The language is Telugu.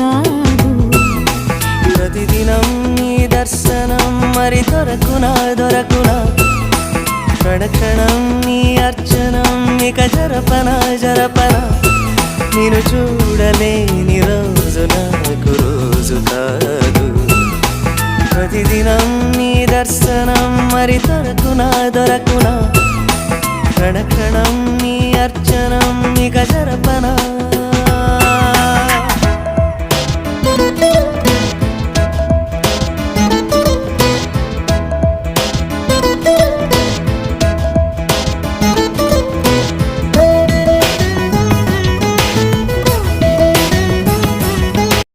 కాదు. ప్రతిదినం నీ దర్శనం మరి దొరకునా దొరకునా, క్షణక్షణం నీ అర్చనం ఇక జరపనా జరపనా, నేను చూడలేని రోజు నాకు రోజు కాదు. ప్రతిదినం నీ దర్శనం మరి దొరకునా దొరకునా, క్షణక్షణం నీ అర్చనం ఇక జరపనా.